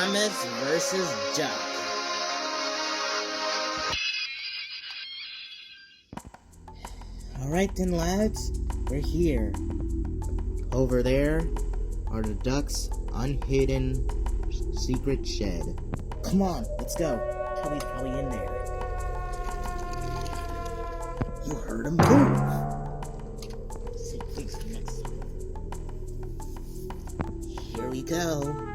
Thomas versus Duck. Alright then, lads, we're here. Over there are the Duck's unhidden secret shed. Come on, let's go. Toby's probably in there. You heard him move. See, thanks for next time. Here we go.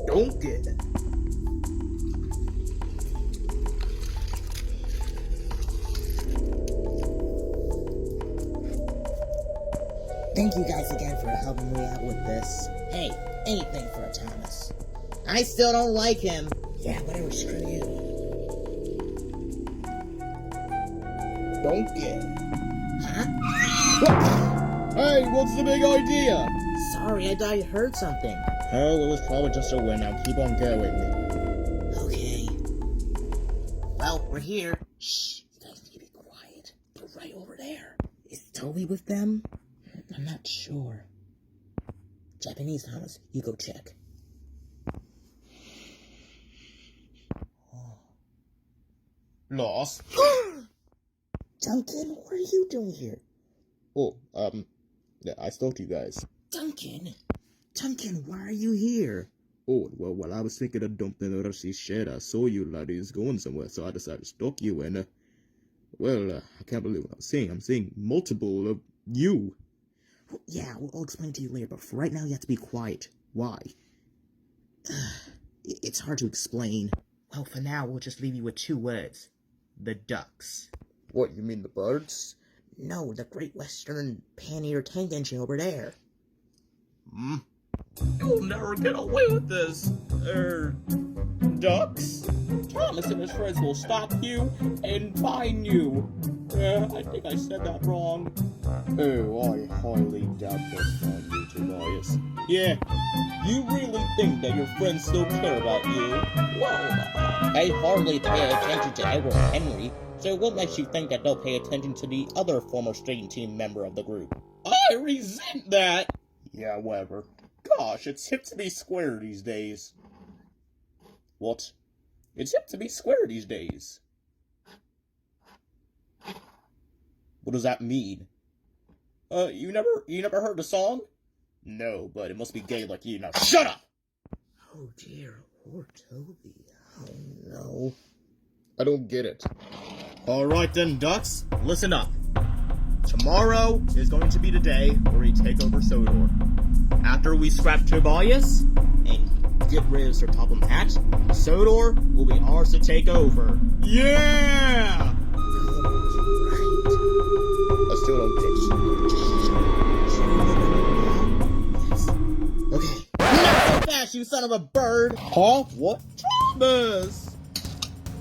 Don't get it. Thank you guys again for helping me out with this. Hey, anything for a Thomas. I still don't like him. Yeah, whatever, screw you. Don't get it. Huh? Hey, what's the big idea? Sorry, I thought you heard something. Oh, it was probably just a win. Now keep on going. Okay. Well, we're here. Shh, you guys need to be quiet. They're right over there. Is Toby with them? I'm not sure. Japanese Thomas, you go check. Lost. Duncan, what are you doing here? Oh, yeah, I spoke to you guys. Duncan, why are you here? Oh, well, while I was thinking of dumping the Rusty shed, I saw you ladies going somewhere, so I decided to stalk you, and, I can't believe what I'm seeing. I'm seeing multiple of you. Well, yeah, I'll explain to you later, but for right now, you have to be quiet. Why? It's hard to explain. Well, for now, we'll just leave you with 2 words. The Ducks. What, you mean the birds? No, the Great Western Pannier tank engine over there. You'll never get away with this, Ducks. Thomas and his friends will stop you and find you. I think I said that wrong. Oh, I highly doubt they'll find you, Tobias. Yeah, you really think that your friends still care about you? Well, I hardly pay attention to Edward Henry, so what makes you think that they'll pay attention to the other former Street Team member of the group? I resent that! Yeah, whatever. Gosh, it's hip to be square these days. What? It's hip to be square these days. What does that mean? You never heard the song? No, but it must be gay like you. Now shut up! Oh dear, poor Toby. Oh no. I don't get it. Alright then, Ducks, listen up. Tomorrow is going to be the day where we take over Sodor. After we scrap Tobias and get rid of Sir Topham Hatt, Sodor will be ours to take over. Yeah! I still don't get it. Okay. Not so fast, you son of a bird! Huh? What? Thomas!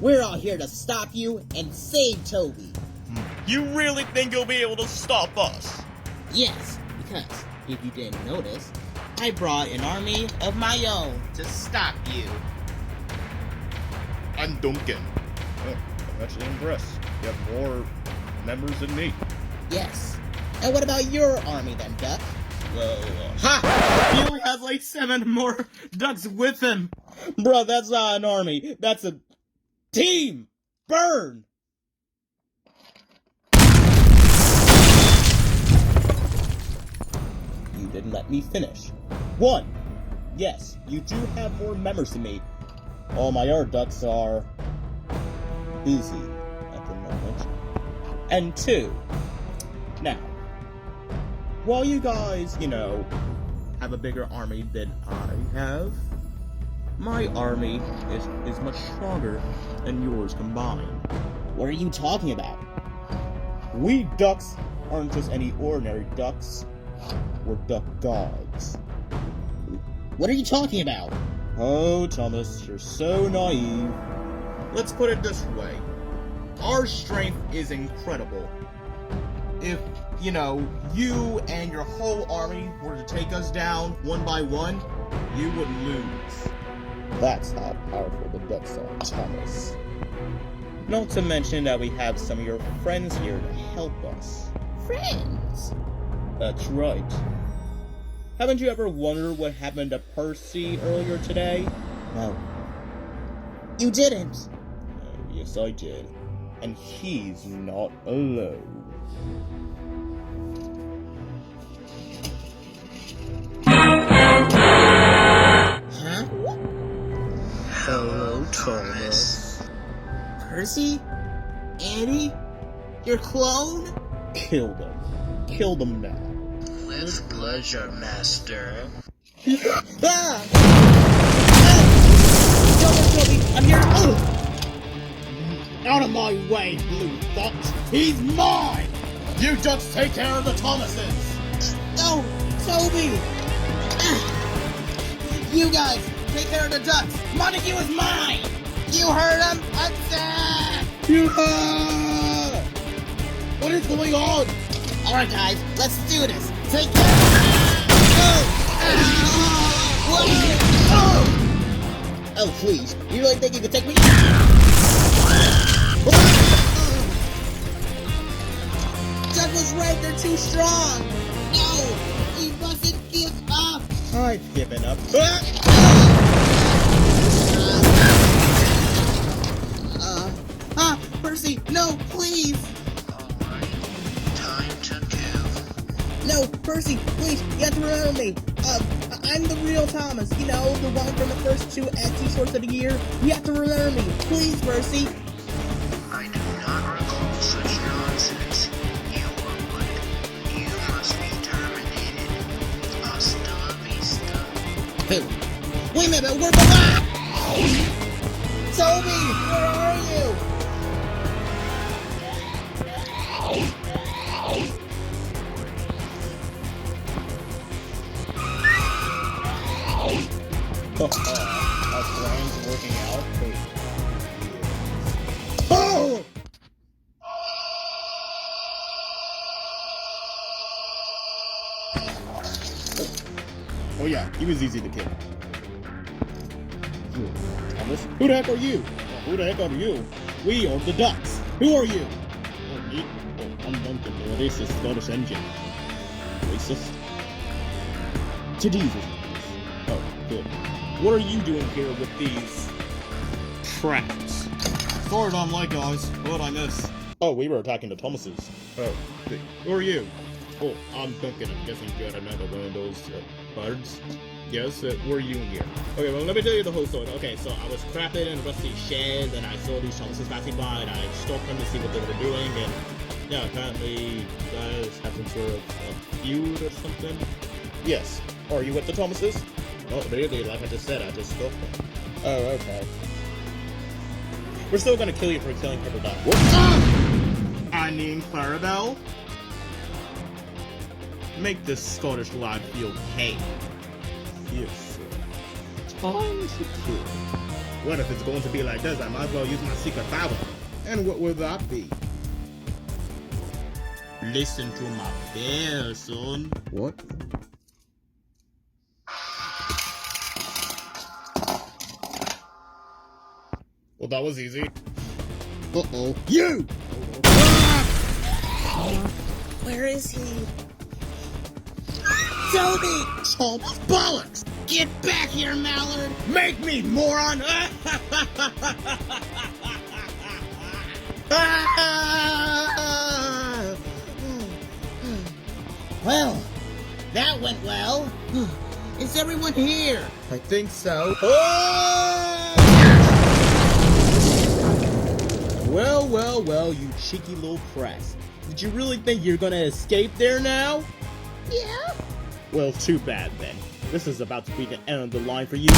We're all here to stop you and save Toby. You really think you'll be able to stop us? Yes, because, if you didn't notice, I brought an army of my own to stop you. I'm Duncan. Oh, I'm actually impressed. You have more members than me. Yes. And what about your army then, Duck? Well, ha! He only has like 7 more ducks with him. Bruh, that's not an army. That's a team! Burn! You didn't let me finish. 1. Yes, you do have more members than me. All my other ducks are busy at the moment. And 2. Now, while you guys, have a bigger army than I have, my army is much stronger than yours combined. What are you talking about? We ducks aren't just any ordinary ducks. We're duck gods. What are you talking about? Oh, Thomas, you're so naive. Let's put it this way. Our strength is incredible. If, you and your whole army were to take us down one by one, you would lose. That's how powerful the ducks are, Thomas. Not to mention that we have some of your friends here to help us. Friends? That's right. Haven't you ever wondered what happened to Percy earlier today? No. You didn't. Oh, yes, I did. And he's not alone. Huh? Hello, Thomas. Percy? Annie? Your clone? Kill them. Kill them now. With pleasure, Master. Ah! Don't kill me! I'm here! Oh! Out of my way, blue fox! He's mine! You ducks take care of the Thomases! No! Toby! Ah! You guys, take care of the ducks! Montague is mine! You heard him? Attack! What is going on? Alright guys, let's do this! Take care of Oh, please. You really think you can take me? Doug was right, they're too strong! No! We mustn't give up! I've given up. Percy, no, please! Alright, time to go. No, Percy, please, you have to remember me. I'm the real Thomas, you know, the one from the first two Etsy shorts of the year. You have to remember me. Please, Percy. I do not recall such nonsense. You are what? You must be terminated. Hasta la vista. Who? Wait a minute, we're back! Toby, where are you? Our plan's working out. Oh! Oh yeah, he was easy to kill. Thomas, who the heck are you? Who the heck are you? We are the Ducks. Who are you? Oh, me? Oh, I'm Duncan, the racist Scottish engine. Racist? To Jesus. Oh, good. What are you doing here with these traps? Sorry, I'm late, guys. What'd I miss? Oh, we were attacking the Thomases. Oh, who are you? Oh, I'm Duncan. I'm guessing you got another one of those birds. Yes, what are you in here? Okay, well, let me tell you the whole story. Okay, so I was crafted in a rusty shed, and I saw these Thomases passing by, and I stalked them to see what they were doing, and yeah, apparently you guys have some sort of feud or something. Yes. Are you with the Thomases? Oh, really? Like I just said, I just spoke them. Oh, okay. We're still gonna kill you for killing Pepperdine. What? I mean, Clarabelle? Make this Scottish lad feel pain. Yes, sir. Time to kill. What if it's going to be like this? I might as well use my secret power. And what would that be? Listen to my bell, son. What? Well, that was easy. Uh-oh. You! Where is he? Toby! Oh, bollocks! Get back here, Mallard! Make me, moron! Well, that went well. Is everyone here? I think so. Well, you cheeky little press. Did you really think you're gonna escape there now? Yeah. Well, too bad then. This is about to be the end of the line for you.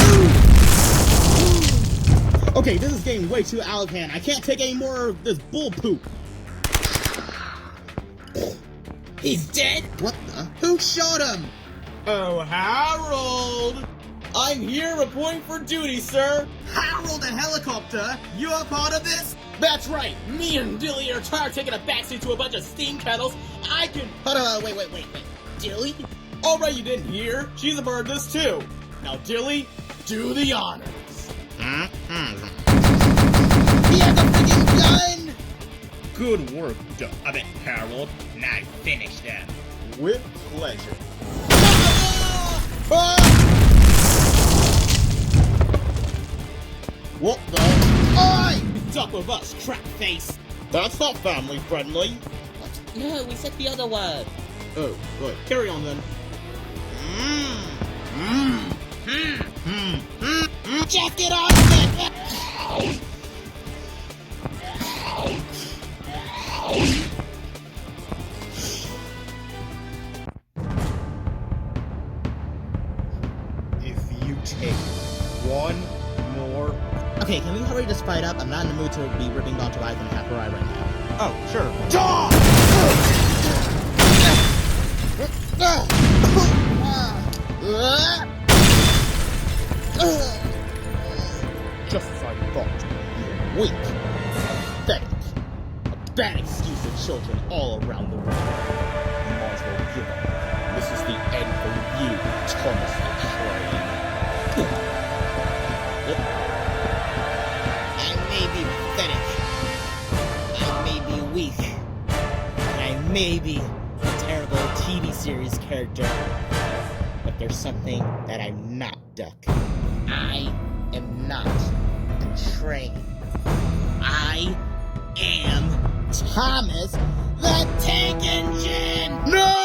Okay, this is getting way too out of hand. I can't take any more of this bull poop. He's dead? What the? Who shot him? Oh, Harold! I'm here reporting for duty, sir. Harold the helicopter? You are part of this? That's right. Me and Dilly are tired of taking a backseat to a bunch of steam kettles. I can... Hold on, wait. Dilly? Alright, you didn't hear. She's a part of this too. Now, Dilly, do the honors. He has a freaking gun! Good work, Duck. Harold. Now finish them. With pleasure. What the? Oi! Duck with us, crap face. That's not family friendly. No, we said the other word. Oh, good. Carry on then. Check it off then. If you take one more... Okay, can we hurry this fight up? I'm not in the mood to be ripping Dr. Eyes in half right now. Oh, sure. Just as I thought. You're weak. Pathetic. A bad excuse for children all around the world. You might as well give up. This is the end for you, Thomas the Train. I may be pathetic. I may be weak. I may be a terrible TV series character. But there's something that I'm not, Duck. I am not the train. I am Thomas the Tank Engine! No!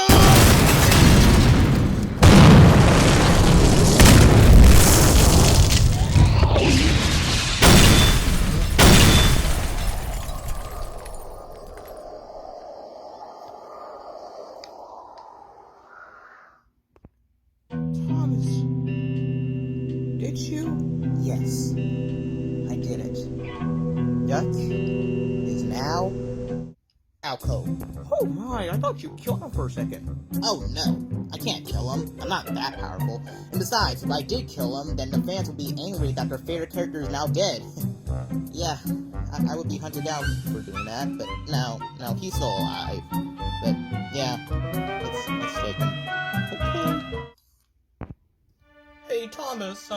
Thomas, did you? Yes, I did it. Duck is now alcove. Oh my, I thought you killed him for a second. Oh no, I can't kill him. I'm not that powerful. And besides, if I did kill him, then the fans would be angry that their favorite character is now dead. Yeah, I would be hunted down for doing that, but no, he's still alive. But yeah, let's take him. Okay. Hey Thomas,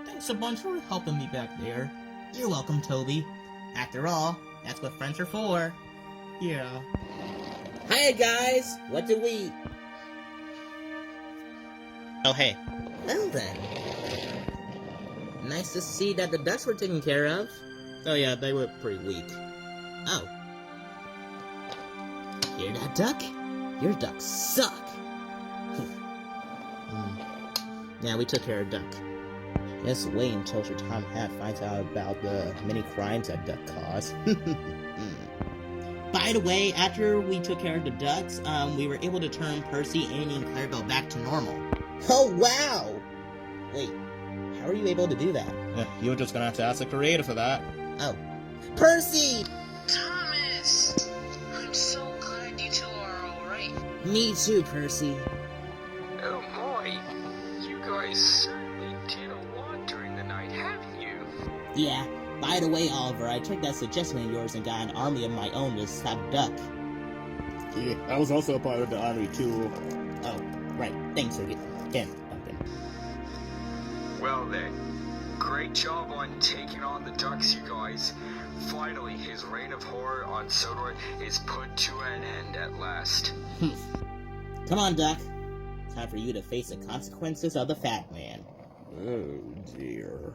thanks a bunch for helping me back there. You're welcome, Toby. After all, that's what friends are for. Yeah. Hey guys, what do we... Oh hey. Well then. Nice to see that the ducks were taken care of. Oh yeah, they were pretty weak. Oh. Hear that, Duck? Your ducks suck. Yeah, we took care of Duck. Just wait until Sir Tom Hat finds out about the many crimes that Duck caused. By the way, after we took care of the ducks, we were able to turn Percy, Annie, and Clarabelle back to normal. Oh, wow! Wait, how are you able to do that? Yeah, you're just gonna have to ask the creator for that. Oh. Percy! Thomas! I'm so glad you two are alright. Me too, Percy. Oh my, you guys certainly did a lot during the night, haven't you? Yeah, by the way, Oliver, I took that suggestion of yours and got an army of my own to stop Duck. Yeah, I was also a part of the army too. Oh, right. Thanks again, Duncan. Well then, great job on taking on the ducks, you guys. Finally, his reign of horror on Sodor is put to an end at last. Come on, Duck. Time for you to face the consequences of the Fat Man. Oh dear.